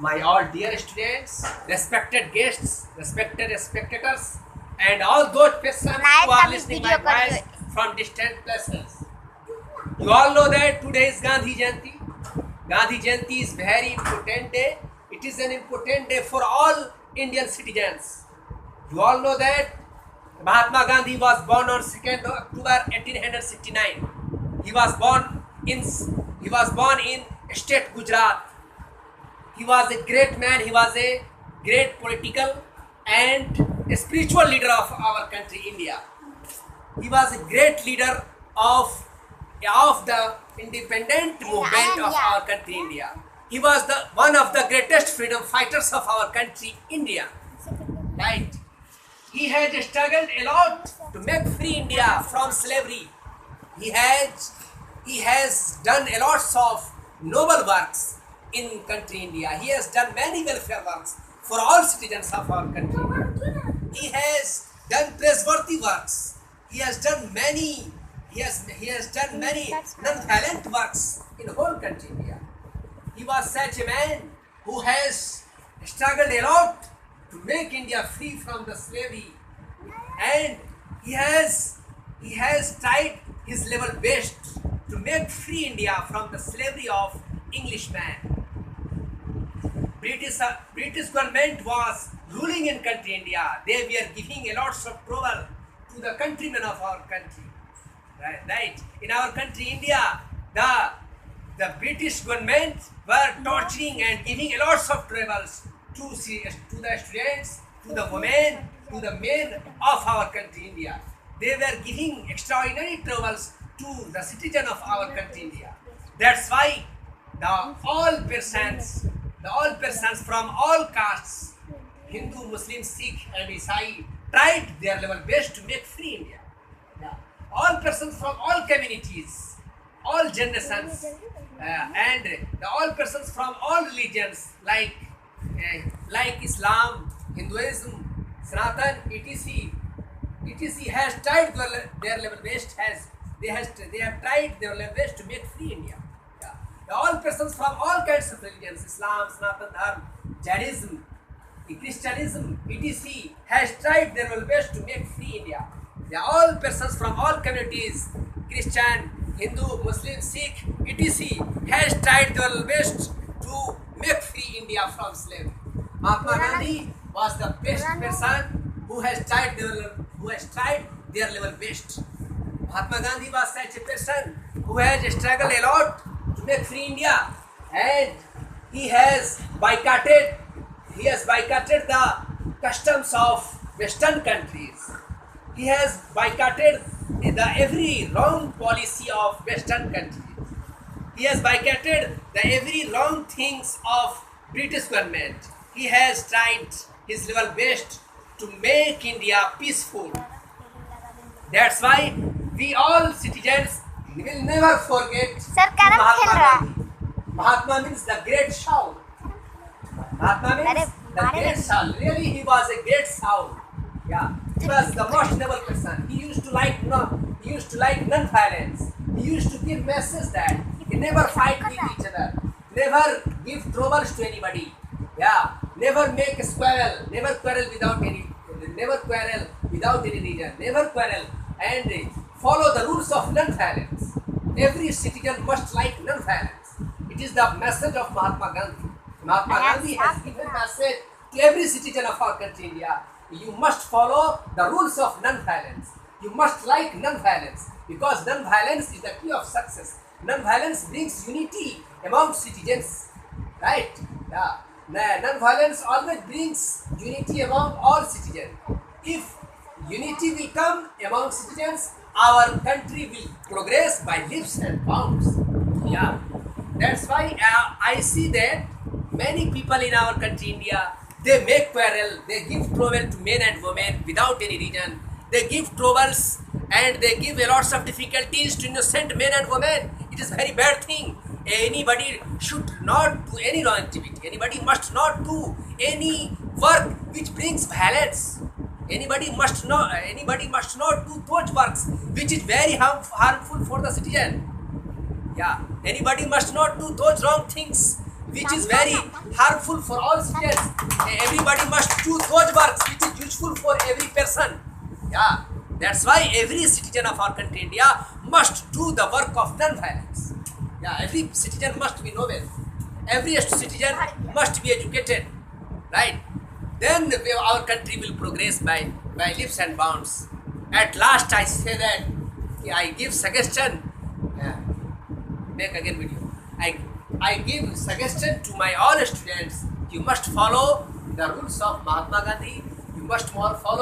my all dear students, respected guests, respected spectators, and all those persons who are listening my voice from distant places. You all know that today is Gandhi Jayanti. Gandhi Jayanti is very important day. It is an important day for all Indian citizens. You all know that Mahatma Gandhi was born on 2nd October 1869. He was born in state Gujarat. He was a great man. He was a great political and a spiritual leader of our country, India. He was a great leader of the independent movement of our country, India. He was one of the greatest freedom fighters of our country, India. Right? He had struggled a lot to make free India from slavery. He has done a lot of noble works in country India. He has done many welfare works for all citizens of our country. He has done praiseworthy works. He has done many non-violent works in whole country India. He was such a man who has struggled a lot to make India free from the slavery, and he has tried his level best to make free India from the slavery of Englishmen. British government was ruling in country India. They were giving a lot of trouble to the countrymen of our country. Right? In our country India, the British government were torturing and giving a lot of troubles to the students, to the women, to the men of our country India. They were giving extraordinary troubles to the citizen of our country India. That's why all persons from all castes, Hindu, Muslim, Sikh and Isai, tried their level best to make free India. All persons from all communities, all generations, and all persons from all religions like Islam, Hinduism, Sanatan, etc. has tried their level best. They have tried their level best to make free India. All persons from all kinds of religions, Islam, Sanatan Dharma, Jainism, Christianism, etc. has tried their level best to make free India. All persons from all communities, Christian, Hindu, Muslim, Sikh, etc. has tried their level best to make free India from slavery. Mahatma Gandhi was the best person who has tried their level best. Mahatma Gandhi was such a person who has struggled a lot to make free India, and he has boycotted the customs of Western countries. He has boycotted every wrong policy of Western countries. He has boycotted every wrong things of British government. He has tried his level best to make India peaceful. That's why we all citizens will never forget Mahatma Gandhi. Mahatma means the great soul. Mahatma means the great soul. Really, he was a great soul. Yeah, he was the most noble person. He used to like non-violence. He used to give message that he never fight with each other, never give troubles to anybody. Yeah, never make a quarrel, never quarrel without any reason, never quarrel, and follow the rules of non-violence. Every citizen must like non-violence. It is the message of Mahatma Gandhi. Mahatma Gandhi has given message to every citizen of our country, India. You must follow the rules of non-violence. You must like non-violence, because non-violence is the key of success. Non-violence brings unity among citizens, right? Yeah. Non-violence always brings unity among all citizens. If unity will come among citizens, our country will progress by leaps and bounds. Yeah, that's why I see that many people in our country, India, they make quarrel, they give trouble to men and women without any reason. They give troubles and they give a lot of difficulties to innocent men and women. It is a very bad thing. Anybody should not do any wrong activity. Anybody must not do any work which brings violence. Anybody must not do those works which is very harmful for the citizen. Yeah, anybody must not do those wrong things which is very harmful for all citizens. Everybody must do those works which is useful for every person. Yeah, that's why every citizen of our country, India, must do the work of non-violence. Yeah, every citizen must be noble. Every citizen must be educated, right? Then our country will progress by leaps and bounds. At last, I say that I give suggestion. Make again video. I give suggestion to my all students. You must follow the rules of Mahatma Gandhi. You must more follow